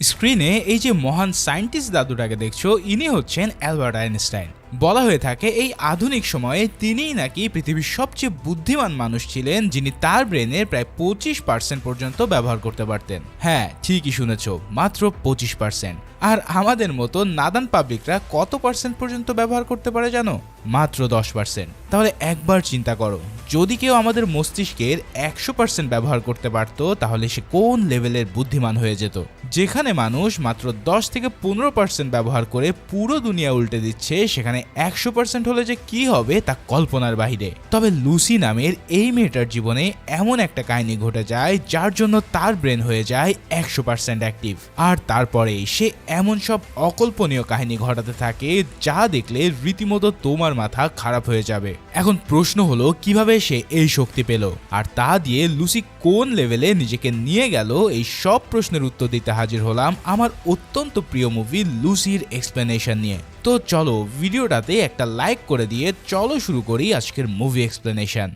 স্ক্রিনে এই যে মহান সায়েন্টিস্ট দাদুটাকে দেখছো, ইনি হচ্ছেন অ্যালবার্ট আইনস্টাইন। বলা হয়ে থাকে এই আধুনিক সময়ে তিনিই নাকি পৃথিবীর সবচেয়ে বুদ্ধিমান মানুষ ছিলেন, যিনি তার ব্রেনের প্রায় 25% পর্যন্ত ব্যবহার করতে পারতেন। হ্যাঁ, ঠিকই শুনেছ, মাত্র 25%। আর আমাদের মতো নাদান পাবলিকরা কত পার্সেন্ট পর্যন্ত ব্যবহার করতে পারে জানো? মাত্র 10%। তাহলে একবার চিন্তা করো, যদি কেউ আমাদের মস্তিষ্কের 100% ব্যবহার করতে পারত, তাহলে সে কোন লেভেলের বুদ্ধিমান হয়ে যেত। যেখানে মানুষ মাত্র 10 থেকে 15% ব্যবহার করে পুরো দুনিয়া উল্টে দিচ্ছে, সেখানে 100% হলে যে কি হবে তা কল্পনার বাহিরে। তবে লুসি নামের এই মেয়েটার জীবনে এমন একটা কাহিনী ঘটে যায়, যার জন্য তার ব্রেন হয়ে যায় 100% অ্যাক্টিভ। আর তারপরেই সে এমন সব অকল্পনীয় কাহিনী ঘটাতে থাকে, যা দেখলে রীতিমতো তোমার মাথা খারাপ হয়ে যাবে। এখন প্রশ্ন হলো, কিভাবে সে এই শক্তি পেল, আর তা দিয়ে লুসি কোন লেভেলে নিজেকে নিয়ে গেল? এই সব প্রশ্নের উত্তর দিতে হাজির হলাম আমার অত্যন্ত প্রিয় মুভি লুসির এক্সপ্লেনেশন নিয়ে। তো চলো ভিডিওটাতে একটা লাইক করে দিয়ে চলো শুরু করি আজকের মুভি এক্সপ্লেনেশন।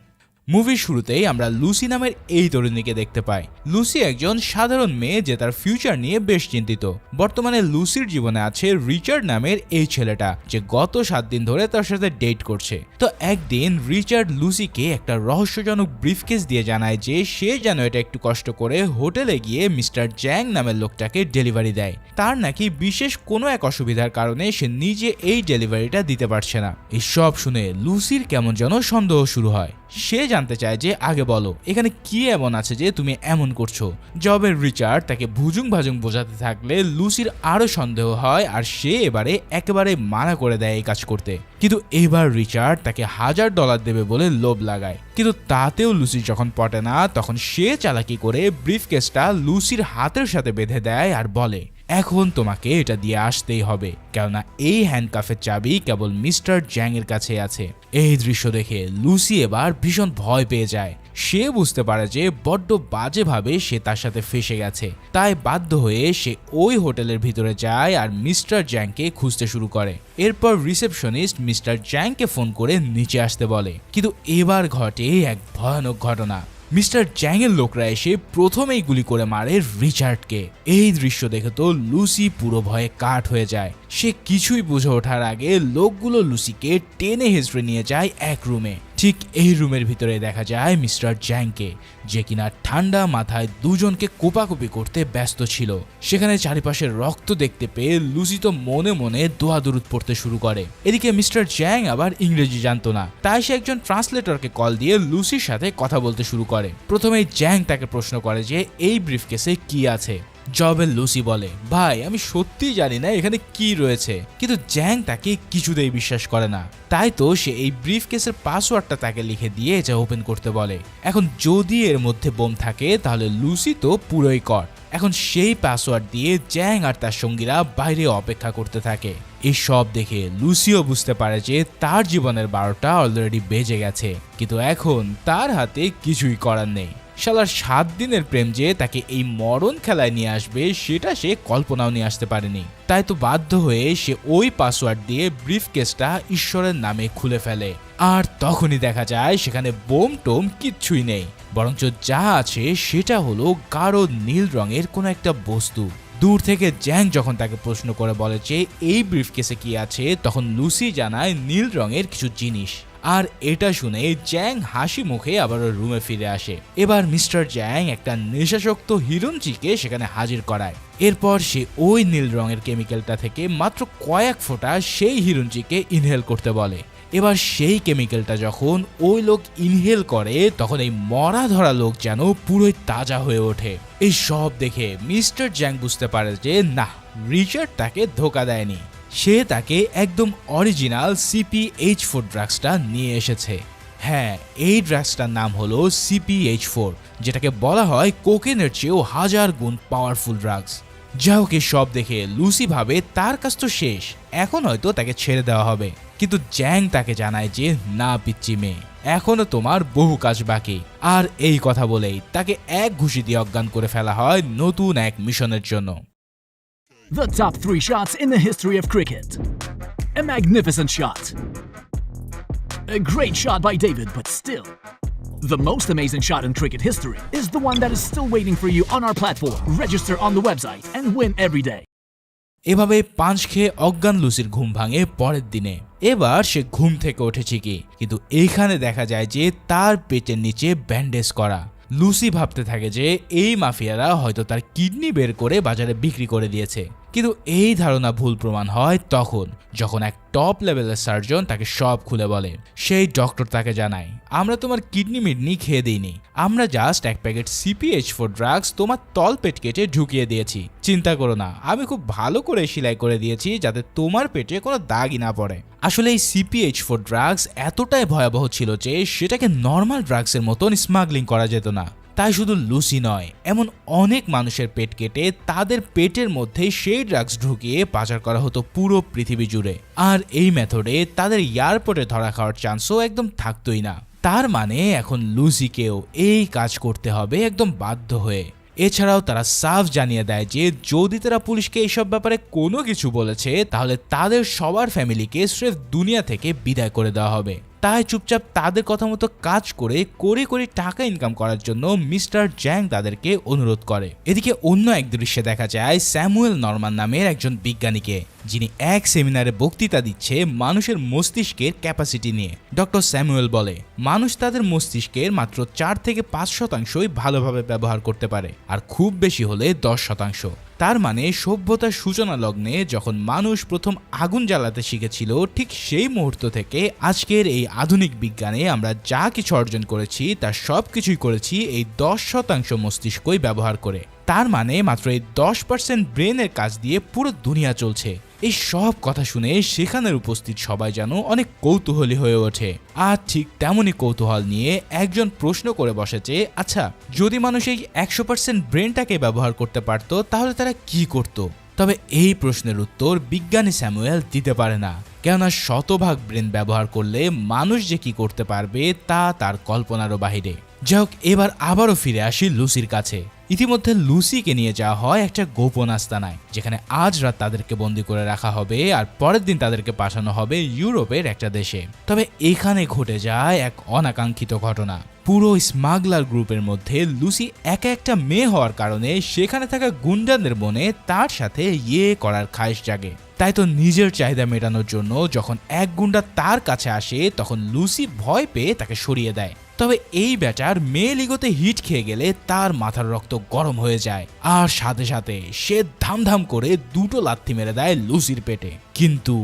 মুভির শুরুতেই আমরা লুসি নামের এই তরুণীকে দেখতে পাই। লুসি একজন সাধারণ মেয়ে যে তার ফিউচার নিয়ে বেশ চিন্তিত। বর্তমানে লুসির জীবনে আছে রিচার্ড নামের এই ছেলেটা, যে গত 7 দিন ধরে তার সাথে ডেট করছে। তো একদিন রিচার্ড লুসিকে একটা রহস্যজনক ব্রিফকেস দিয়ে জানায় যে সে যেন এটা একটু কষ্ট করে হোটেলে গিয়ে মিস্টার জ্যাং নামের লোকটাকে ডেলিভারি দেয়। তার নাকি বিশেষ কোনো এক অসুবিধার কারণে সে নিজে এই ডেলিভারিটা দিতে পারছে না। এই সব শুনে লুসির কেমন যেন সন্দেহ শুরু হয়। সে জানতে চায় যে আগে বলো, এখানে কি এমন আছে যে তুমি এমন করছো? জবের রিচার্ড তাকে ভুজুং ভাজুং বোঝাতে থাকলে লুসির আরো সন্দেহ হয়, আর সে এবারে একেবারে মানা করে দেয় এই কাজ করতে। কিন্তু এবার রিচার্ড তাকে $1000 দেবে বলে লোভ লাগায়, কিন্তু তাতেও লুসি যখন পটে না, তখন সে চালাকি করে ব্রিফকেসটা লুসির হাতের সাথে বেঁধে দেয় আর বলে, এখন তোমাকে এটা দিয়ে আসতেই হবে, কেননা এই হ্যান্ডকাফের চাবি কেবল মিস্টার জ্যাং এর কাছে আছে। এই দৃশ্য দেখে লুসি এবার ভীষণ ভয় পেয়ে যায়। সে বুঝতে পারে যে বড্ড বাজেভাবে সে তার সাথে ফেসে গেছে। তাই বাধ্য হয়ে সে ওই হোটেলের ভিতরে যায় আর মিস্টার জ্যাংকে খুঁজতে শুরু করে। এরপর রিসেপশনিস্ট মিস্টার জ্যাংকে ফোন করে নিচে আসতে বলে। কিন্তু এবার ঘটে এক ভয়ানক ঘটনা। মিস্টার জ্যাং এর লোকরা এসে প্রথমেই গুলি করে মারে রিচার্ডকে। এই দৃশ্য দেখে তো লুসি পুরো ভয়ে কাঠ হয়ে যায়। সে কিছুই বুঝে ওঠার আগে লোকগুলো লুসিকে টেনে হেঁচড়ে নিয়ে যায় এক রুমে। ঠিক এই রুমের ভিতরে দেখা যায় মিস্টার জ্যাংকে, যে কিনা ঠান্ডা মাথায় দুজনকে কোপাকুপি করতে ব্যস্ত ছিল। সেখানে চারিপাশের রক্ত দেখতে পেয়ে লুসি তো মনে মনে দোয়া দুরুদ পড়তে শুরু করে। এদিকে মিস্টার জ্যাং আবার ইংরেজি জানতো না, তাই সে একজন ট্রান্সলেটরকে কল দিয়ে লুসির সাথে কথা বলতে শুরু করে। প্রথমেই জ্যাং তাকে প্রশ্ন করে যে এই ব্রিফকেসে কি আছে। জবের লুসি বলে, ভাই আমি সত্যিই জানি না এখানে কি রয়েছে। কিন্তু জ্যাং তাকে কিছুতেই বিশ্বাস করে না। তাই তো সে এই ব্রিফকেসের পাসওয়ার্ডটা তাকে লিখে দিয়ে এটা ওপেন করতে বলে। এখন যদি এর মধ্যে বোম থাকে, তাহলে লুসি তো পুরোই কট। এখন সেই পাসওয়ার্ড দিয়ে জ্যাং আর তার সঙ্গীরা বাইরে অপেক্ষা করতে থাকে। এই সব দেখে লুসিও বুঝতে পারে যে তার জীবনের 12টা অলরেডি বেজে গেছে, কিন্তু এখন তার হাতে কিছুই করার নেই। শালার 7 দিনের প্রেম যে তাকে এই মরণ খেলায় নিয়ে আসবে, সেটা সে কল্পনাও নিয়ে আসতে পারেনি। তাই তো বাধ্য হয়ে সে ওই পাসওয়ার্ড দিয়ে ব্রিফকেসটা ঈশ্বরের নামে খুলে ফেলে। আর তখনই দেখা যায় সেখানে বোম টোম কিচ্ছুই নেই, বরঞ্চ যা আছে সেটা হলো গাঢ় নীল রঙের কোনো একটা বস্তু। দূর থেকে জ্যাং যখন তাকে প্রশ্ন করে বলে যে এই ব্রিফকেসে কি আছে, তখন লুসি জানায় নীল রঙের কিছু জিনিস। আর এটা শুনে জ্যাং হাসি মুখে আবার রুমে ফিরে আসে। এবার মিস্টার জ্যাং একটা নেশাসক্ত হিরুঞ্চিকে সেখানে হাজির করায়। এরপর সে ওই নীল রঙের কেমিক্যালটা থেকে মাত্র কয়েক ফোঁটা সেই হিরুঞ্চিকে ইনহেল করতে বলে। এবার সেই কেমিক্যালটা যখন ওই লোক ইনহেল করে, তখন এই মরা ধরা লোক যেন পুরোই তাজা হয়ে ওঠে। এই সব দেখে মিস্টার জ্যাং বুঝতে পারে যে না, রিচার্ড তাকে ধোঁকা দেয়নি। সে তাকে একদম অরিজিনাল CPH4 ড্রাগসটা নিয়ে এসেছে। হ্যাঁ, এই ড্রাগসটার নাম হলো CPH4, যেটাকে বলা হয় কোকেনের চেয়েও 1000 গুণ পাওয়ারফুল ড্রাগস। যা হোক, সব দেখে লুসি ভাবে তার কাজ তো শেষ, এখন হয়তো তাকে ছেড়ে দেওয়া হবে। কিন্তু জ্যাং তাকে জানায় যে না পিচ্চি মেয়ে, এখনো তোমার বহু কাজ বাকি। আর এই কথা বলেই তাকে এক ঘুষি দিয়ে অজ্ঞান করে ফেলা হয় নতুন এক মিশনের জন্য। The top 3 shots in the history of cricket. A magnificent shot. A great shot by David, but still, The most amazing shot in cricket history is the one that is still waiting for you on our platform. Register on the website and win every day. এভাবে পাঁচ খেয়ে অজ্ঞান লুসির ঘুম ভাঙে পরের দিনে। এবার সে ঘুম থেকে ওঠে ঠিকই, কিন্তু এইখানে দেখা যায় যে তার পেটের নিচে ব্যান্ডেজ করা। লুসি ভাবতে থাকে যে এই মাফিয়ারা হয়তো তার কিডনি বের করে বাজারে বিক্রি করে দিয়েছে, কিন্তু এই ধারণা ভুল প্রমাণ হয় তখন যখন এক টপ লেভেলের সার্জন তাকে সব খুলে বলে। সেই ডক্টর তাকে জানায়, আমরা তোমার কিডনি মিডনি খেয়ে দিইনি, আমরা জাস্ট এক প্যাকেট CPH4 ড্রাগস তোমার তলপেট কেটে ঢুকিয়ে দিয়েছি। চিন্তা করো না, আমি খুব ভালো করে সেলাই করে দিয়েছি যাতে তোমার পেটে কোনো দাগই না পড়ে। আসলে এই CPH4 ড্রাগস এতটাই ভয়াবহ ছিল যে সেটাকে নর্মাল ড্রাগসের মতন স্মাগলিং করা যেত না। তাই শুধু লুসি নয়, এমন অনেক মানুষের পেট কেটে তাদের পেটের মধ্যে সেই ড্রাগস ঢুকিয়ে পাচার করা হতো পুরো পৃথিবী জুড়ে। আর এই মেথডে তাদের এয়ারপোর্টে ধরা খাওয়ার চান্সও একদম থাকতোই না। তার মানে এখন লুসিকেও এই কাজ করতে হবে একদম বাধ্য হয়ে। এছাড়াও তারা সাফ জানিয়ে দেয় যে যদি তারা পুলিশকে এইসব ব্যাপারে কোনো কিছু বলেছে তাহলে তাদের সবার ফ্যামিলিকে স্রেফ দুনিয়া থেকে বিদায় করে দেওয়া হবে। তাই চুপচাপ তাদের কথা মতো কাজ করে করে টাকা ইনকাম করার জন্য মিস্টার জ্যাং তাদেরকে অনুরোধ করে। এদিকে অন্য এক দৃশ্যে দেখা যায় স্যামুয়েল নরমান নামের একজন বিজ্ঞানীকে, যিনি এক সেমিনারে বক্তৃতা দিচ্ছে মানুষের মস্তিষ্কের ক্যাপাসিটি নিয়ে। ডক্টর স্যামুয়েল বলে মানুষ তাদের মস্তিষ্কের মাত্র 4 থেকে 5% ভালোভাবে ব্যবহার করতে পারে, আর খুব বেশি হলে 10%। তার মানে সভ্যতার সূচনা লগ্নে যখন মানুষ প্রথম আগুন জ্বালাতে শিখেছিল, ঠিক সেই মুহূর্ত থেকে আজকের এই আধুনিক বিজ্ঞানে আমরা যা কিছু অর্জন করেছি তার সব কিছুই করেছি এই 10% মস্তিষ্কই ব্যবহার করে। তার মানে মাত্র এই 10% ব্রেনের কাজ দিয়ে পুরো দুনিয়া চলছে। এই সব কথা শুনে সেখানের উপস্থিত সবাই যেন অনেক কৌতূহলী হয়ে ওঠে। আর ঠিক তেমনই কৌতূহল নিয়ে একজন প্রশ্ন করে বসেছে, আচ্ছা যদি মানুষ এই 100% ব্রেনটাকে ব্যবহার করতে পারতো তাহলে তারা কি করত? তবে এই প্রশ্নের উত্তর বিজ্ঞানী স্যামুয়েল দিতে পারে না, কেননা শতভাগ ব্রেন ব্যবহার করলে মানুষ যে কি করতে পারবে তা তার কল্পনারও বাহিরে। যাই হোক, এবার আবারও ফিরে আসি লুসির কাছে। ইতিমধ্যে লুসিকে নিয়ে যাওয়া হয় একটা গোপন আস্তানায়, যেখানে আজ রাত তাদেরকে বন্দী করে রাখা হবে আর পরের দিন তাদেরকে পাঠানো হবে ইউরোপের একটা দেশে। তবে এখানে ঘটে যায় এক অনাকাঙ্ক্ষিত ঘটনা। পুরো স্মাগলার গ্রুপের মধ্যে লুসি একা একটা মেয়ে হওয়ার কারণে সেখানে থাকা গুন্ডাদের মনে তার সাথে করার খায়েশ জাগে। তাই তো নিজের চাহিদা মেটানোর জন্য যখন এক গুন্ডা তার কাছে আসে তখন লুসি ভয় পেয়ে তাকে সরিয়ে দেয়। তবে এই ব্যাটার মেয়ে লিগোতে হিট খেয়ে গেলে তার মাথার রক্ত গরম হয়ে যায়, আর সাথে সাথে সে ধামধাম করে 2টো লাথি মেরে দেয় লুসির পেটে। কিন্তু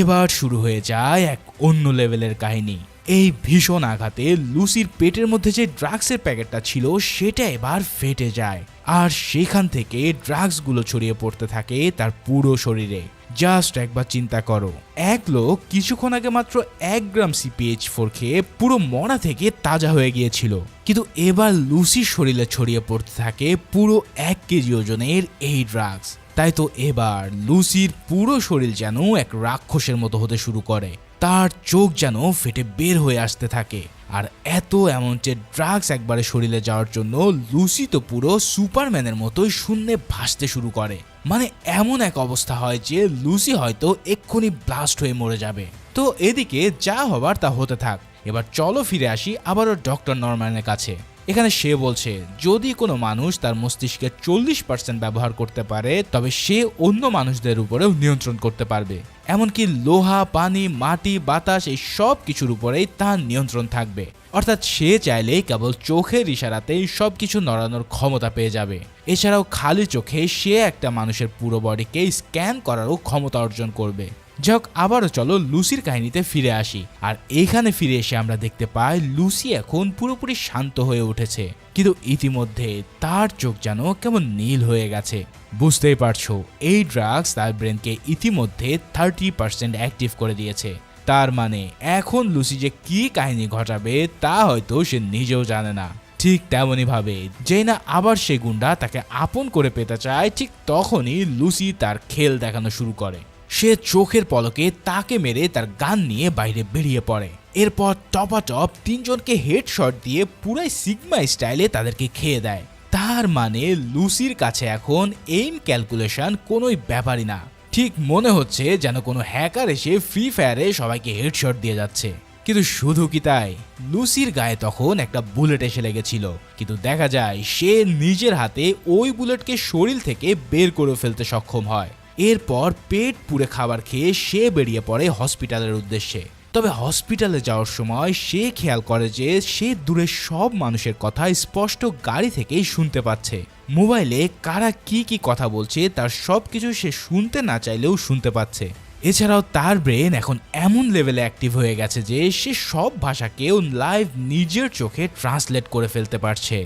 এবার শুরু হয়ে যায় এক অন্য লেভেলের কাহিনী। এই ভীষণ আঘাতে লুসির পেটের মধ্যে যে ড্রাগসের প্যাকেটটা ছিল সেটা এবার ফেটে যায়, আর সেখান থেকে ড্রাগসগুলো ছড়িয়ে পড়তে থাকে তার পুরো শরীরে। জাস্ট একবার চিন্তা করো, এক লোক কিছুক্ষণ আগে মাত্র 1 গ্রাম CPH4 খেয়ে পুরো মরা থেকে তাজা হয়ে গিয়েছিল, কিন্তু এবার লুসির শরীরে ছড়িয়ে পড়তে থাকে পুরো 1 কেজি ওজনের এই ড্রাগস। তাই তো এবার লুসির পুরো শরীর যেন এক রাক্ষসের মতো হতে শুরু করে, তার চোখ যেন ফেটে বের হয়ে আসতে থাকে। আর এত অ্যামাউন্টের ড্রাগস একবারে শরীরে যাওয়ার জন্য লুসি তো পুরো সুপারম্যানের মতোই শূন্যে ভাসতে শুরু করে। মানে এমন এক অবস্থা হয় যে লুসি হয়তো এক্ষুনি ব্লাস্ট হয়ে মরে যাবে। তো এদিকে যা হবার তা হতে থাক, এবার চলো ফিরে আসি আবারও ডক্টর নরম্যানের কাছে। এখানে সে বলছে যদি কোনো মানুষ তার মস্তিষ্কের 40% ব্যবহার করতে পারে তবে সে অন্য মানুষদের উপরেও নিয়ন্ত্রণ করতে পারবে, এমনকি লোহা, পানি, মাটি, বাতাস এই সব কিছুর উপরেই তার নিয়ন্ত্রণ থাকবে। অর্থাৎ সে চাইলেই কেবল চোখের ইশারাতেই সবকিছু নড়ানোর ক্ষমতা পেয়ে যাবে। এছাড়াও খালি চোখে সে একটা মানুষের পুরো বডিকে স্ক্যান করারও ক্ষমতা অর্জন করবে। যাক, আবারও চলো লুসির কাহিনীতে ফিরে আসি। আর এখানে ফিরে এসে আমরা দেখতে পাই লুসি এখন পুরোপুরি শান্ত হয়ে উঠেছে, কিন্তু ইতিমধ্যে তার চোখ যেন কেমন নীল হয়ে গেছে। বুঝতেই পারছো, এই ড্রাগস তার ব্রেনকে ইতিমধ্যে 30% অ্যাক্টিভ করে দিয়েছে। তার মানে এখন লুসি যে কি কাহিনী ঘটাবে তা হয়তো সে নিজেও জানে না। ঠিক তেমনই ভাবে যেই না আবার সে গুন্ডা তাকে আপন করে পেতে চায়, ঠিক তখনই লুসি তার খেল দেখানো শুরু করে। সে চোখের পলকে তাকে মেরে তার গান নিয়ে বাইরে বেরিয়ে পড়ে। এরপর টপাটপ 3 জনকে হেডশট দিয়ে পুরাই সিগমা স্টাইলে তাদেরকে খেয়ে দেয়। তার মানে লুসির কাছে এখন এইম ক্যালকুলেশন কোনোই ব্যাপারই না। ঠিক মনে হচ্ছে যেন কোনো হ্যাকার এসে ফ্রি ফায়ারে সবাইকে হেডশট দিয়ে যাচ্ছে। কিন্তু শুধু কি তাই, লুসির গায়ে তখন একটা বুলেট এসে লেগেছিল, কিন্তু দেখা যায় সে নিজের হাতে ওই বুলেটকে শরীর থেকে বের করে ফেলতে সক্ষম হয়। এরপর পেট পুড়ে খাবার খেয়ে সে বেরিয়ে পড়ে হসপিটালের উদ্দেশ্যে। তবে হসপিটালে যাওয়ার সময় সে খেয়াল করে যে সে দূরের সব মানুষের কথা স্পষ্ট গাড়ি থেকেই শুনতে পাচ্ছে। মোবাইলে কারা কি কি কথা বলছে তার সবকিছু সে শুনতে না চাইলেও শুনতে পাচ্ছে। এছাড়াও তার ব্রেন এখন এমন লেভেলে অ্যাক্টিভ হয়ে গেছে যে সে সব ভাষাকেও লাইভ নিজের চোখে ট্রান্সলেট করে ফেলতে পারছে।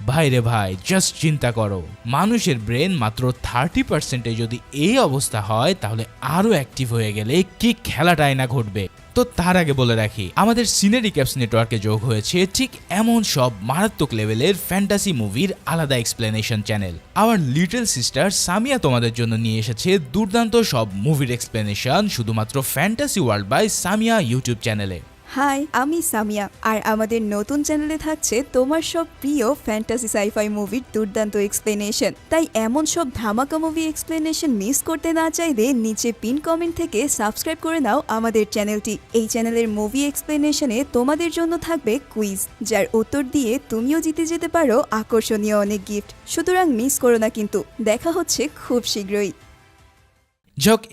ভাইরে ভাই, জাস্ট চিন্তা করো, মানুষের ব্রেন মাত্র 30% যদি এই অবস্থা হয় তাহলে আরো অ্যাক্টিভ হয়ে গেলে কি খেলাটাই না ঘটবে। তো তার আগে বলে রাখি, আমাদের সিনে রিক্যাপস নেটওয়ার্কে যোগ হয়েছে ঠিক এমন সব মারাত্মক লেভেলের ফ্যান্টাসি মুভির আলাদা explanation channel. Our little sister Samia তোমাদের জন্য নিয়ে এসেছে দুর্দান্ত সব মুভির এক্সপ্লেনেশন শুধুমাত্র fantasy world by Samia YouTube চ্যানেলে। হাই, আমি সামিয়া, আর আমাদের নতুন চ্যানেলে থাকছে তোমার সব প্রিয় ফ্যান্টাসি সাইফাই মুভির দুর্দান্ত এক্সপ্লেনেশন। তাই এমন সব ধামাকা মুভি এক্সপ্লেনেশন মিস করতে না চাইলে নিচে পিন কমেন্ট থেকে সাবস্ক্রাইব করে নাও আমাদের চ্যানেলটি। এই চ্যানেলের মুভি এক্সপ্লেনেশনে তোমাদের জন্য থাকবে কুইজ, যার উত্তর দিয়ে তুমিও জিতে যেতে পারো আকর্ষণীয় অনেক গিফট। সুতরাং মিস করো না কিন্তু। দেখা হচ্ছে খুব শীঘ্রই।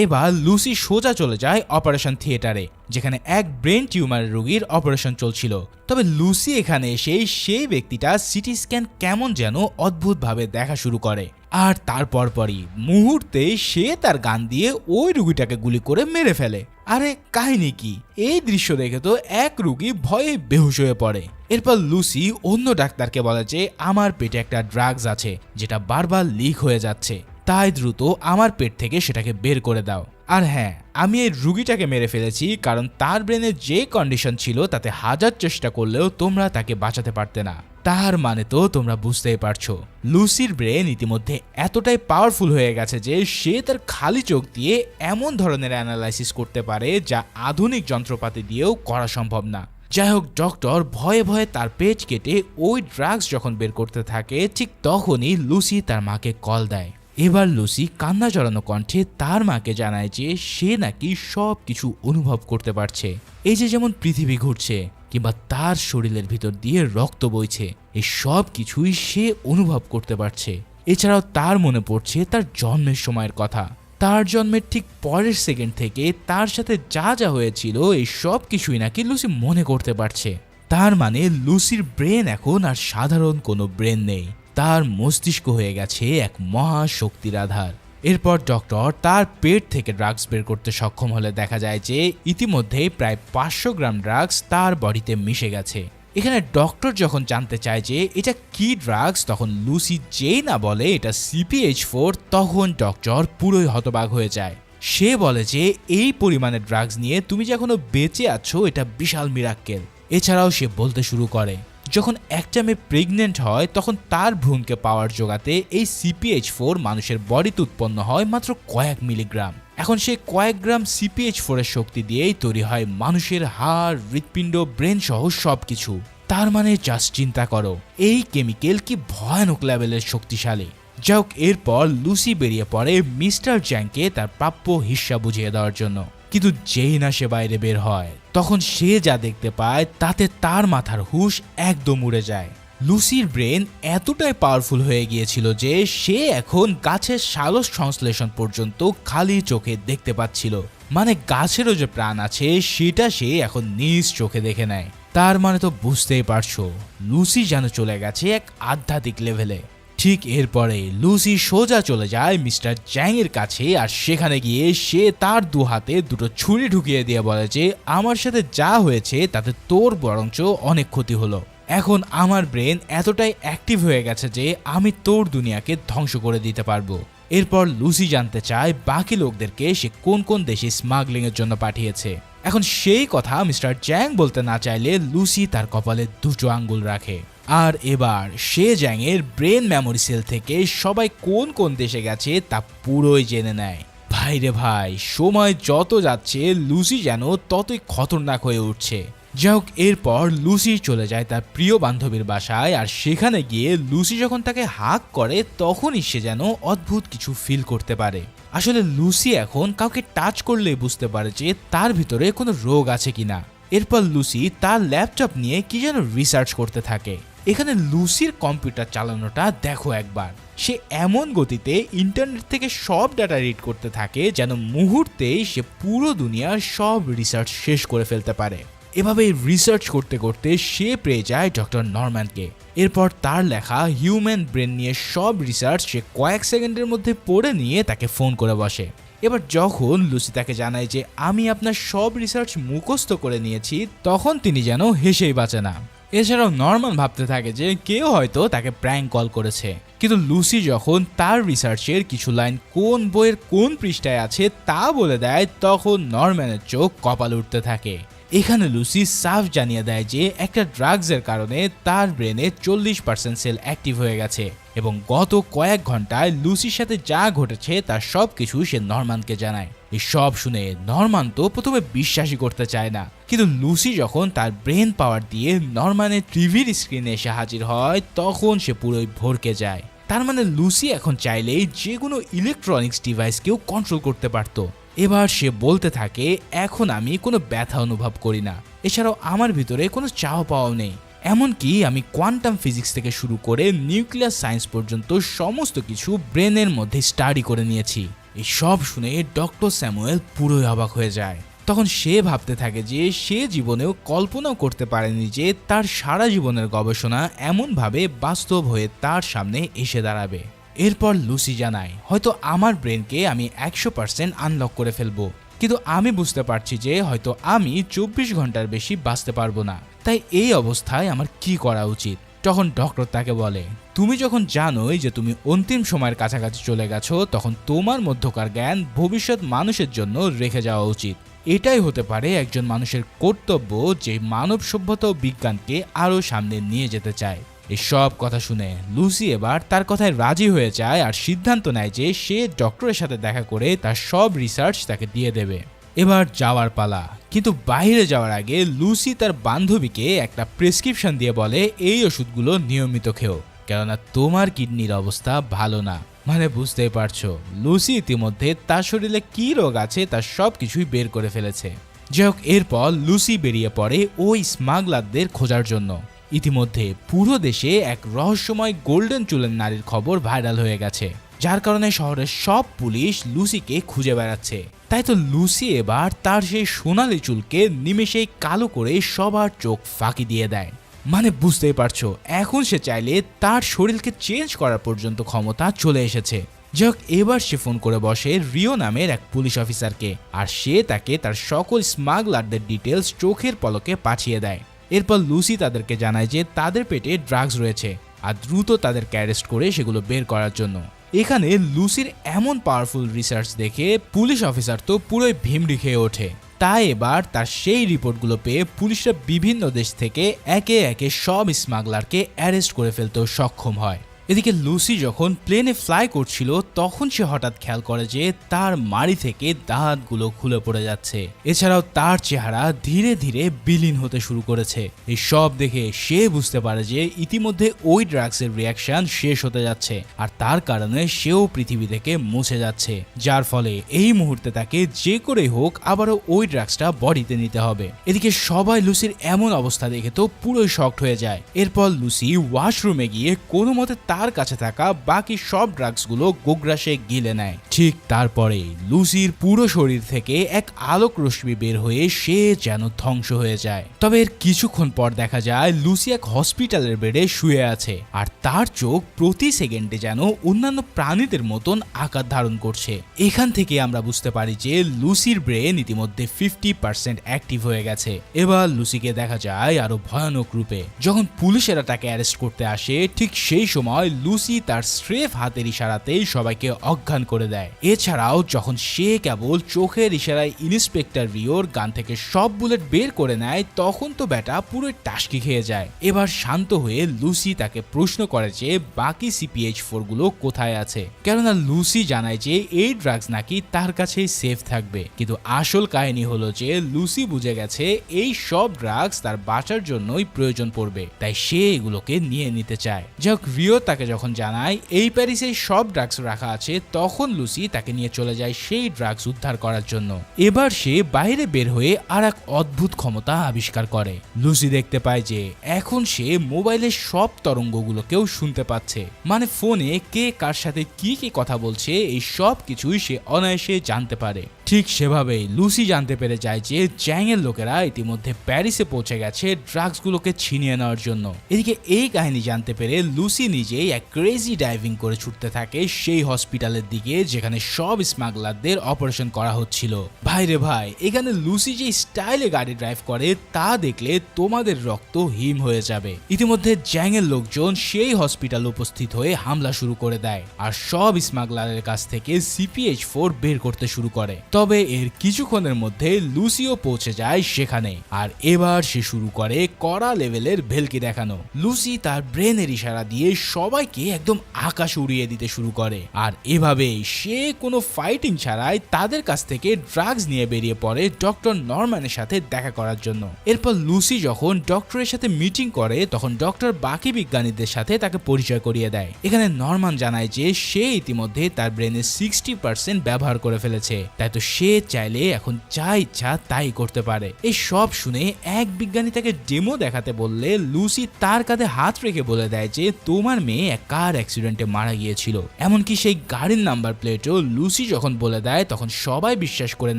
এবার লুসি সোজা চলে যায় অপারেশন থিয়েটারে, যেখানে এক ব্রেন টিউমার রোগীর অপারেশন চলছিল। তবে লুসি এখানে এসে সেই ব্যক্তিটা সিটি স্ক্যান কেমন যেন অদ্ভুতভাবে দেখা শুরু করে, আর তারপর পরই মুহূর্তে সে তার গান দিয়ে ওই রুগীটাকে গুলি করে মেরে ফেলে। আরে কাহিনী কি? এই দৃশ্য দেখে তো এক রুগী ভয়ে বেহুশ হয়ে পড়ে। এরপর লুসি অন্য ডাক্তারকে বলে যে আমার পেটে একটা ড্রাগস আছে যেটা বারবার লিক হয়ে যাচ্ছে, তাই দ্রুত আমার পেট থেকে সেটাকে বের করে দাও। আর হ্যাঁ, আমি এই রুগীটাকে মেরে ফেলেছি কারণ তার ব্রেনে যে কন্ডিশন ছিল তাতে 1000 চেষ্টা করলেও তোমরা তাকে বাঁচাতে পারতে না। তার মানে তো তোমরা বুঝতেই পারছো, লুসির ব্রেন ইতিমধ্যে এতটাই পাওয়ারফুল হয়ে গেছে যে সে তার খালি চোখ দিয়ে এমন ধরনের অ্যানালাইসিস করতে পারে যা আধুনিক যন্ত্রপাতি দিয়েও করা সম্ভব না। যাই হোক, ডক্টর ভয়ে ভয়ে তার পেট কেটে ওই ড্রাগস যখন বের করতে থাকে, ঠিক তখনই লুসি তার মাকে কল দেয়। এবার লুসি কান্না জড়ানো কণ্ঠে তার মাকে জানায় যে সে নাকি সব কিছু অনুভব করতে পারছে। এই যে যেমন পৃথিবী ঘুরছে কিংবা তার শরীরের ভিতর দিয়ে রক্ত বইছে, এই সব কিছুই সে অনুভব করতে পারছে। এছাড়াও তার মনে পড়ছে তার জন্মের সময়ের কথা। তার জন্মের ঠিক পরের সেকেন্ড থেকে তার সাথে যা যা হয়েছিল এই সব কিছুই নাকি লুসি মনে করতে পারছে। তার মানে লুসির ব্রেন এখন আর সাধারণ কোনো ব্রেন নেই, তার মস্তিষ্ক হয়ে গেছে এক মহাশক্তির আধার। এরপর ডক্টর তার পেট থেকে ড্রাগস বের করতে সক্ষম হলে দেখা যায় যে ইতিমধ্যেই প্রায় 500 গ্রাম ড্রাগস তার বডিতে মিশে গেছে। এখানে ডক্টর যখন জানতে চায় যে এটা কি ড্রাগস, তখন লুসি যেই না বলে এটা CPH4, তখন ডক্টর পুরোই হতবাক হয়ে যায়। সে বলে যে এই পরিমাণে ড্রাগস নিয়ে তুমি যে এখনো বেঁচে আছো এটা বিশাল মিরাক্কেল। এছাড়াও সে বলতে শুরু করে যখন একটা মেয়ে প্রেগনেন্ট হয় তখন তার ভ্রূণকে পাওয়ার জোগাতে এই CPH4 মানুষের বডিতে উৎপন্ন হয় মাত্র কয়েক মিলিগ্রাম। এখন সেই কয়েক গ্রাম CPH4 এর শক্তি দিয়েই তৈরি হয় মানুষের হাড়, হৃৎপিণ্ড, ব্রেন সহ সবকিছু। তার মানে জাস্ট চিন্তা করো এই কেমিক্যাল কি ভয়ানক লেভেলের শক্তিশালী। যাক, এরপর লুসি বেরিয়ে পড়ে মিস্টার জ্যাংকে তার প্রাপ্য হিস্সা বুঝিয়ে দেওয়ার জন্য। কিন্তু যেই না সে বাইরে বের হয় তখন সে যা দেখতে পায় তাতে তার মাথার হুঁশ একদম উড়ে যায়। লুসির ব্রেন এতটাই পাওয়ারফুল হয়ে গিয়েছিল যে সে এখন গাছের সালোক সংশ্লেষণ পর্যন্ত খালি চোখে দেখতে পাচ্ছিল। মানে গাছেরও যে প্রাণ আছে সেটা সে এখন নিজ চোখে দেখে নেয়। তার মানে তো বুঝতেই পারছো লুসি যেন চলে গেছে এক আধ্যাত্মিক লেভেলে। ঠিক এরপরে লুসি সোজা চলে যায় মিস্টার জ্যাং এর কাছে, আর সেখানে গিয়ে সে তার 2 হাতে 2টো ছুরি ঢুকিয়ে দিয়ে বলে যে আমার সাথে যা হয়েছে তাতে তোর বরঞ্চ অনেক ক্ষতি হলো। এখন আমার ব্রেন এতটাই অ্যাক্টিভ হয়ে গেছে যে আমি তোর দুনিয়াকে ধ্বংস করে দিতে পারবো। এরপর লুসি জানতে চায় বাকি লোকদেরকে সে কোন কোন দেশে স্মাগলিং এর জন্য পাঠিয়েছে। এখন সেই কথা মিস্টার জ্যাং বলতে না চাইলে লুসি তার কপালে 2টো আঙ্গুল রাখে। আর এবার সে জ্যাংয়ের ব্রেন মেমোরি সেল থেকে সবাই কোন কোন দেশে গেছে তা পুরোই জেনে নেয়। ভাইরে ভাই, সময় যত যাচ্ছে লুসি যেন ততই খতরনাক হয়ে উঠছে। যাই হোক, এরপর লুসি চলে যায় তার প্রিয় বান্ধবীর বাসায়, আর সেখানে গিয়ে লুসি যখন তাকে হাগ করে তখনই সে যেন অদ্ভুত কিছু ফিল করতে পারে। আসলে লুসি এখন কাউকে টাচ করলেই বুঝতে পারে যে তার ভিতরে কোনো রোগ আছে কিনা। এরপর লুসি তার ল্যাপটপ নিয়ে কি যেন রিসার্চ করতে থাকে। এখানে লুসির কম্পিউটার চালানোটা দেখো একবার, সে এমন গতিতে ইন্টারনেট থেকে সব ডাটা রিড করতে থাকে যেন মুহূর্তেই সে পুরো দুনিয়ার সব রিসার্চ শেষ করে ফেলতে পারে। এভাবে রিসার্চ করতে করতে সে পেয়ে যায় ডক্টর নরম্যানকে। এরপর তার লেখা হিউম্যান ব্রেন নিয়ে সব রিসার্চ সে কয়েক সেকেন্ডের মধ্যে পড়ে নিয়ে তাকে ফোন করে বসে। এবার যখন লুসি তাকে জানায় যে আমি আপনার সব রিসার্চ মুখস্থ করে নিয়েছি, তখন তিনি যেন হেসেই বাঁচে না। এছাড়াও নরম্যান ভাবতে থাকে যে কেউ হয়তো তাকে প্র্যাঙ্ক কল করেছে, কিন্তু লুসি যখন তার রিসার্চের কিছু লাইন কোন বইয়ের কোন পৃষ্ঠায় আছে তা বলে দেয়, তখন নরম্যানের চোখ কপালে উঠতে থাকে। এখানে লুসি সাফ জানিয়ে দেয় যে একটা ড্রাগসের কারণে তার ব্রেনে 40% সেল অ্যাক্টিভ হয়ে গেছে এবং গত কয়েক ঘন্টায় লুসির সাথে যা ঘটেছে তার সবকিছু সে নরম্যানকে জানায়। এই সব শুনে নরম্যান তো প্রথমে বিশ্বাসই করতে চায় না, কিন্তু লুসি যখন তার ব্রেন পাওয়ার দিয়ে নরম্যানের টিভির স্ক্রিনে এসে হাজির হয়, তখন সে পুরোই ভরকে যায়। তার মানে লুসি এখন চাইলেই যে কোনো ইলেকট্রনিক্স ডিভাইসকেও কন্ট্রোল করতে পারত। এবার সে বলতে থাকে এখন আমি কোনো ব্যথা অনুভব করি না, এছাড়াও আমার ভিতরে কোনো চাওয়া পাওয়াও নেই, এমনকি আমি কোয়ান্টাম ফিজিক্স থেকে শুরু করে নিউক্লিয়ার সায়েন্স পর্যন্ত সমস্ত কিছু ব্রেনের মধ্যে স্টাডি করে নিয়েছি। এই সব শুনে ডক্টর স্যামুয়েল পুরোই অবাক হয়ে যায়। তখন সে ভাবতে থাকে যে সে জীবনেও কল্পনাও করতে পারেনি যে তার সারা জীবনের গবেষণা এমনভাবে বাস্তব হয়ে তার সামনে এসে দাঁড়াবে। এরপর লুসি জানায় হয়তো আমার ব্রেনকে আমি 100% আনলক করে ফেলবো, কিন্তু আমি বুঝতে পারছি যে হয়তো আমি 24 ঘন্টার বেশি বাঁচতে পারবো না, তাই এই অবস্থায় আমার কি করা উচিত। তখন ডক্টর তাকে বলে তুমি যখন জানোই যে তুমি অন্তিম সময়ের কাছাকাছি চলে গেছো, তখন তোমার মধ্যকার জ্ঞান ভবিষ্যৎ মানুষের জন্য রেখে যাওয়া উচিত। এটাই হতে পারে একজন মানুষের কর্তব্য যে মানব সভ্যতা ও বিজ্ঞানকে আরো সামনে নিয়ে যেতে চায়। এই সব কথা শুনে লুসি এবার তার কথায় রাজি হয়ে যায় আর সিদ্ধান্ত নেয় যে সে ডক্টরের সাথে দেখা করে তার সব রিসার্চ তাকে দিয়ে দেবে। এবার যাওয়ার পালা, কিন্তু বাইরে যাওয়ার আগে লুসি তার বান্ধবীকে একটা প্রেসক্রিপশন দিয়ে বলে এই ওষুধগুলো নিয়মিত খেও, কেননা তোমার কিডনির অবস্থা ভালো না। মানে বুঝতেই পারছো লুসি ইতিমধ্যে তার শরীরে কি রোগ আছে তার সব কিছুই বের করে ফেলেছে। যাই হোক, এরপর লুসি বেরিয়ে পড়ে ওই স্মাগলারদের খোঁজার জন্য। ইতিমধ্যে পুরো দেশে এক রহস্যময় গোল্ডেন চুলের নারীর খবর ভাইরাল হয়ে গেছে, যার কারণে শহরের সব পুলিশ লুসিকে খুঁজে বেড়াচ্ছে। তাই তো লুসি এবার তার সেই সোনালি চুলকে নিমেষেই কালো করে সবার চোখ ফাঁকি দিয়ে দেয়। মানে বুঝতেই পারছো এখন সে চাইলে তার শরীরকে চেঞ্জ করার পর্যন্ত ক্ষমতা চলে এসেছে। যাই হোক, এবার সে ফোন করে বসে রিও নামের এক পুলিশ অফিসারকে, আর সে তাকে তার সকল স্মাগলারদের ডিটেলস চোখের পলকে পাঠিয়ে দেয়। এরপর লুসি তাদেরকে জানায় যে তাদের পেটে ড্রাগস রয়েছে আর দ্রুত তাদেরকে অ্যারেস্ট করে সেগুলো বের করার জন্য। এখানে লুসির এমন পাওয়ারফুল রিসার্চ দেখে পুলিশ অফিসার তো পুরোই ভিমড়ি খেয়ে ওঠে। তাই এবার তার সেই রিপোর্টগুলো পেয়ে পুলিশরা বিভিন্ন দেশ থেকে একে একে সব স্মাগলারকে অ্যারেস্ট করে ফেলতেও সক্ষম হয়। এদিকে লুসি যখন প্লেনে ফ্লাই করছিল, তখন সে হঠাৎ খেয়াল করে যে তার মাড়ি থেকে দাঁতগুলো খুলে পড়ে যাচ্ছে। এছাড়াও তার চেহারা ধীরে ধীরে বিলীন হতে শুরু করেছে। এই সব দেখে সে বুঝতে পারে যে ইতিমধ্যে ওই ড্রাগসের রিয়াকশন শেষ হতে যাচ্ছে আর তার কারণে সেও পৃথিবী থেকে মুছে যাচ্ছে, যার ফলে এই মুহূর্তে তাকে যে করেই হোক আবারও ওই ড্রাগসটা বডিতে নিতে হবে। এদিকে সবাই লুসির এমন অবস্থা দেখে তো পুরোই শকড হয়ে যায়। এরপর লুসি ওয়াশরুমে গিয়ে কোনো মতে তার কাছে থাকা বাকি সব ড্রাগসগুলো গোগ্রাসে গিলে নেয়। ঠিক তারপরে লুসির পুরো শরীর থেকে এক আলোক রশ্মি বের হয়ে সে যেন ধ্বংস হয়ে যায়। তবে এর কিছুক্ষণ পর দেখা যায় লুসি এক হসপিটালের বেডে শুয়ে আছে আর তার চোখ প্রতি সেকেন্ডে যেন অন্যান্য প্রাণীদের মতন আকার ধারণ করছে। এখান থেকে আমরা বুঝতে পারি যে লুসির ব্রেন ইতিমধ্যে 50% অ্যাক্টিভ হয়ে গেছে। এবার লুসিকে দেখা যায় আরো ভয়ানক রূপে। যখন পুলিশেরা তাকে অ্যারেস্ট করতে আসে, ঠিক সেই সময় লুসি তার স্রেফ হাতের ইশারাতেই সবাইকে অজ্ঞান করে দেয়। এছাড়াও যখন সে কেবল চোখের ইশারায় ইন্সপেক্টর রিওর গান থেকে সব বুলেট বের করে নেয়, তখন তো ব্যাটা পুরো টাসকি খেয়ে যায়। এবার শান্ত হয়ে লুসি তাকে প্রশ্ন করে যে বাকি CPH-4 গুলো কোথায় আছে, কেননা লুসি জানায় যে এই ড্রাগস নাকি তার কাছেই সেফ থাকবে। কিন্তু আসল কাহিনী হলো যে লুসি বুঝে গেছে এই সব ড্রাগস তার বাঁচার জন্যই প্রয়োজন পড়বে, তাই সে এগুলোকে নিয়ে নিতে চায়। যাক, রিও তাকে যখন জানায় এই প্যারিসে সব ড্রাগস রাখা আছে, তখন লুসি তাকে নিয়ে চলে যায় সেই ড্রাগস উদ্ধার করার জন্য। এবার সে বাইরে বের হয়ে আর এক অদ্ভুত ক্ষমতা আবিষ্কার করে। লুসি দেখতে পায় যে এখন সে মোবাইলের সব তরঙ্গগুলোকেও শুনতে পাচ্ছে, মানে ফোনে কে কার সাথে কি কি কথা বলছে এই সব কিছুই সে অনায়াসে জানতে পারে। ঠিক সেভাবেই লুসি জানতে পেরে যায় যে জ্যাং এর লোকেরা ইতিমধ্যে প্যারিসে পৌঁছে গেছে ড্রাগসগুলোকে ছিনিয়ে নেওয়ার জন্য। এদিকে এই কাহিনী জানতে পেরে লুসি নিজেই এক ক্রেজি ডাইভিং করে ছুটতে থাকে সেই হসপিটালের দিকে যেখানে সব স্মাগলারদের অপারেশন করা হচ্ছিল। ভাই রে ভাই, এখানে লুসি যে স্টাইলে গাড়ি ড্রাইভ করে তা দেখলে তোমাদের রক্ত হিম হয়ে যাবে। ইতিমধ্যে জ্যাং এর লোকজন সেই হসপিটালে উপস্থিত হয়ে হামলা শুরু করে দেয় আর সব স্মাগলারের কাছ থেকে CPH-4 বের করতে শুরু করে। তবে এর কিছুক্ষণের মধ্যে লুসিও পৌঁছে যায় সেখানে, আর এবার সে শুরু করে কড়া লেভেলের ভেলকি দেখানো। লুসি তার ব্রেনের ইশারা দিয়ে সবাইকে একদম আকাশ উড়িয়ে দিতে শুরু করে, আর এভাবেই সে কোনো ফাইটিং ছাড়াই তাদের কাছ থেকে ড্রাগস নিয়ে বেরিয়ে পড়ে ডক্টর নরম্যানের সাথে দেখা করার জন্য। এরপর লুসি যখন ডক্টরের সাথে মিটিং করে তখন ডক্টর বাকি বিজ্ঞানীদের সাথে তাকে পরিচয় করিয়ে দেয়। এখানে নরম্যান জানায় যে সে ইতিমধ্যে তার ব্রেনের 60% ব্যবহার করে ফেলেছে, তাই তো সে চাইলে এখন যা ইচ্ছা তাই করতে পারে। এই সব শুনে এক বিজ্ঞানী তাকে ডেমো দেখাতে বললে লুসি তার কাঁধে হাত রেখে বলে দেয় যে তোমার মেয়ে এক কার অ্যাক্সিডেন্টে মারা গিয়েছিল। এমনকি সেই গাড়ির নাম্বার প্লেটও লুসি যখন বলে দেয় তখন সবাই বিশ্বাস করে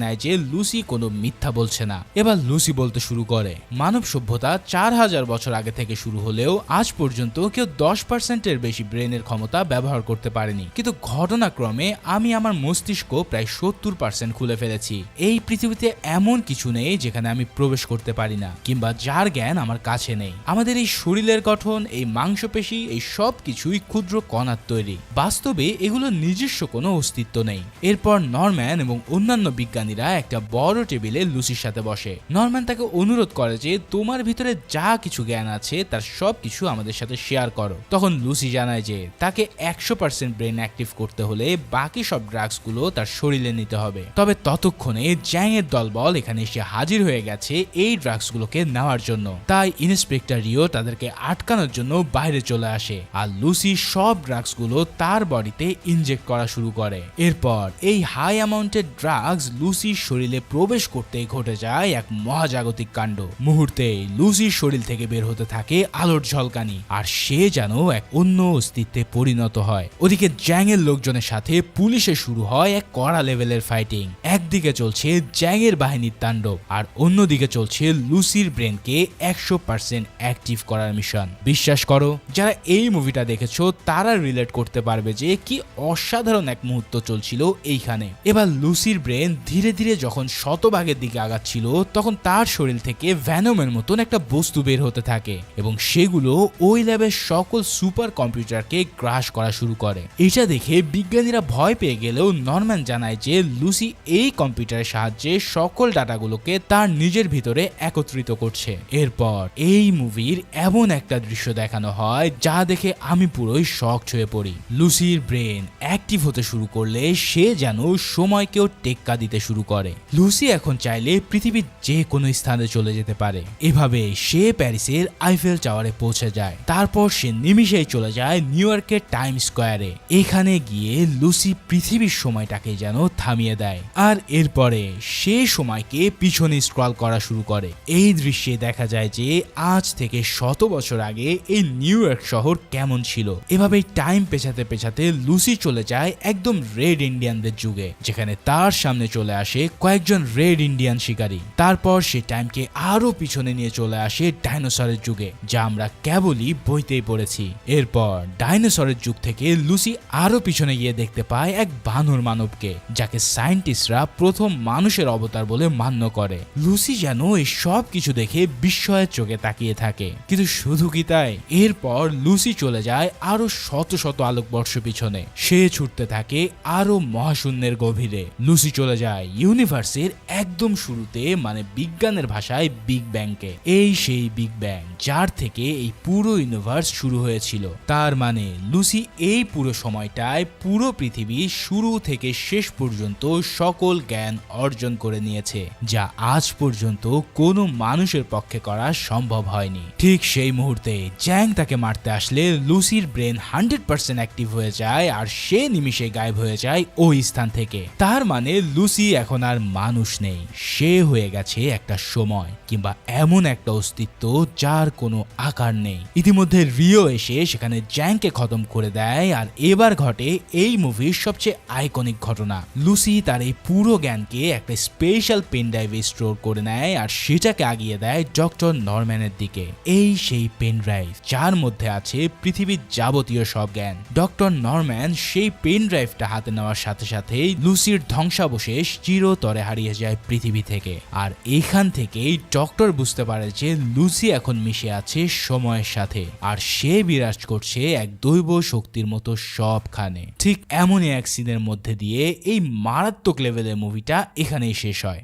নেয় যে লুসি কোনো মিথ্যা বলছে না। এবার লুসি বলতে শুরু করে মানব সভ্যতা 4000 বছর আগে থেকে শুরু হলেও আজ পর্যন্ত কেউ 10%-এর বেশি ব্রেনের ক্ষমতা ব্যবহার করতে পারেনি, কিন্তু ঘটনাক্রমে আমি আমার মস্তিষ্ক প্রায় 70% খুলে ফেলেছি। এই পৃথিবীতে এমন কিছু নেই যেখানে আমি প্রবেশ করতে পারি না কিংবা যার জ্ঞান আমার কাছে নেই। আমাদের এই শরীরের গঠন, এই মাংসপেশি, এই সব কিছুই ক্ষুদ্র কণার তৈরি। বাস্তবে এগুলো নিজস্ব কোনো অস্তিত্ব নেই। এরপর নরম্যান এবং অন্যান্য বিজ্ঞানীরা একটা বড় টেবিলে লুসির সাথে বসে। নরম্যান তাকে অনুরোধ করে যে তোমার ভিতরে যা কিছু জ্ঞান আছে তার সব কিছু আমাদের সাথে শেয়ার করো। তখন লুসি জানায় যে তাকে 100% ব্রেন অ্যাক্টিভ করতে হলে বাকি সব ড্রাগসগুলো তার শরীরে নিতে হবে। তবে ততক্ষণে জ্যাং এর দলবল এখানে এসে হাজির হয়ে গেছে এই ড্রাগসগুলোকে নেওয়ার জন্য। তাই ইন্সপেক্টর রিও তাদেরকে আটকানোর জন্য বাইরে চলে আসে আর লুসি সব ড্রাগসগুলো তার বডিতে ইনজেক্ট করা শুরু করে। এরপর এই হাই অ্যামাউন্টের ড্রাগস লুসির শরীরে প্রবেশ করতেই ঘটে যায় এক মহাজাগতিক কাণ্ড। মুহূর্তেই লুসির শরীর থেকে বের হতে থাকে আলোর ঝলকানি, আর সে যেন এক অন্য অস্তিত্বে পরিণত হয়। ওদিকে জ্যাং এর লোকজনের সাথে পুলিশের শুরু হয় এক কড়া লেভেলের ফাইটিং। একদিকে চলছে জ্যাং এর বাহিনীর তাণ্ডব আর অন্যদিকে চলছে লুসির ব্রেনকে 100% অ্যাক্টিভ করার মিশন। বিশ্বাস করো, যারা এই মুভিটা দেখেছো তারা রিলেট করতে পারবে যে কি অসাধারণ এক মুহূর্ত চলছিল এইখানে। এবার লুসির ব্রেন ধীরে ধীরে যখন শতভাগের দিকে আগাচ্ছিল তখন তার শরীর থেকে ভ্যানমের মতন একটা বস্তু বের হতে থাকে এবং সেগুলো ওই ল্যাবের সকল সুপার কম্পিউটারকে গ্রাস করা শুরু করে। এটা দেখে বিজ্ঞানীরা ভয় পেয়ে গেলেও নরম্যান জানায় যে লুসি এই কম্পিউটারের সাহায্যে সকল ডাটাগুলোকে তার নিজের ভিতরে একত্রিত করছে। এরপর এই মুভির এমন একটা দৃশ্য দেখানো হয় যা দেখে আমি পুরোই শক হয়ে পড়ি। লুসির ব্রেন অ্যাক্টিভ হতে শুরু করলে সে যেন সময়কেও টেক্কা দিতে শুরু করে। লুসি এখন চাইলে পৃথিবীর যে কোনো স্থানে চলে যেতে পারে। এভাবে সে প্যারিসের আইফেল টাওয়ারে পৌঁছে যায়। তারপর সে নিমিষেই চলে যায় নিউ ইয়র্কের টাইম স্কোয়ারে। এখানে গিয়ে লুসি পৃথিবীর সময়টাকে যেন থামিয়ে দেয় আর এরপরে সে সময়কে পিছনে স্ক্রল করা শুরু করে। এই দৃশ্যে দেখা যায় যে আজ থেকে 100 বছর আগে এই নিউ ইয়র্ক শহর কেমন ছিল। এভাবে টাইম পেছাতে পেছাতে লুসি চলে যায় একদম রেড ইন্ডিয়ানদের যুগে, যেখানে তার সামনে চলে আসে কয়েকজন রেড ইন্ডিয়ান শিকারী। তারপর সে টাইমকে আরো পিছনে নিয়ে চলে আসে ডাইনোসরের যুগে, যা আমরা কেবলই বইতেই পড়েছি। এরপর ডাইনোসরের যুগ থেকে লুসি আরো পিছনে গিয়ে দেখতে পায় এক বানর মানবকে, যাকে সায়েন্টিস্টরা প্রথম মানুষের অবতার বলে মান্য করে। লুসি যেন এই সব কিছু দেখে বিস্ময়ের চোখে তাকিয়ে থাকে। কিন্তু শুধু কি তাই, এরপর লুসি চলে যায় আরো শত শত আলোকবর্ষ পিছনে। সে ছুটতে থাকে আরো মহাশূন্যের গভীরে। লুসি চলে যায় ইউনিভার্সের একদম শুরুতে, মানে বিজ্ঞানের ভাষায় বিগ ব্যাংকে। এই সেই বিগ ব্যাং যার থেকে এই পুরো ইউনিভার্স শুরু হয়েছিল। তার মানে লুসি এই পুরো সময়টায় পুরো পৃথিবী শুরু থেকে শেষ পর্যন্ত সকল সকল জ্ঞান অর্জন করে নিয়েছে, যা আজ পর্যন্ত কোনো মানুষের পক্ষে করা সম্ভব হয়নি। ঠিক সেই মুহূর্তে জ্যাং তাকে মারতে আসলে লুসির ব্রেন 100% অ্যাক্টিভ হয়ে যায় আর সে নিমিষে গায়েব হয়ে যায় ওই স্থান থেকে। তার মানে লুসি এখন আর মানুষ নেই, সে হয়ে গেছে একটা সময় কিংবা এমন একটা অস্তিত্ব যার কোনো আকার নেই। ইতিমধ্যে রিও এসে সেখানে জ্যাংকে খতম করে দেয় আর এবার ঘটে এই মুভির সবচেয়ে আইকনিক ঘটনা। লুসি তার এই পুরো জ্ঞানকে একটা স্পেশাল পেন ড্রাইভে স্টোর করে নেয় আর সেটাকে আগিয়ে দেয় ডক্টর নরম্যানের দিকে। এই সেই পেন ড্রাইভ যার মধ্যে আছে পৃথিবীর যাবতীয় সব জ্ঞান। ডক্টর নরম্যান সেই পেন ড্রাইভটা হাতে নেওয়ার সাথে সাথেই লুসির ধ্বংসাবশেষ চিরতরে হারিয়ে যায় পৃথিবী থেকে। আর এখান থেকেই ডক্টর বুঝতে পারে যে লুসি এখন মিশে আছে সময়ের সাথে আর সে বিরাজ করছে এক দৈব শক্তির মতো সবখানে। ঠিক এমনই এক সিনের মধ্যে দিয়ে এই মারাত্মক লেভেলের মুভিটা এখানেই শেষ হয়।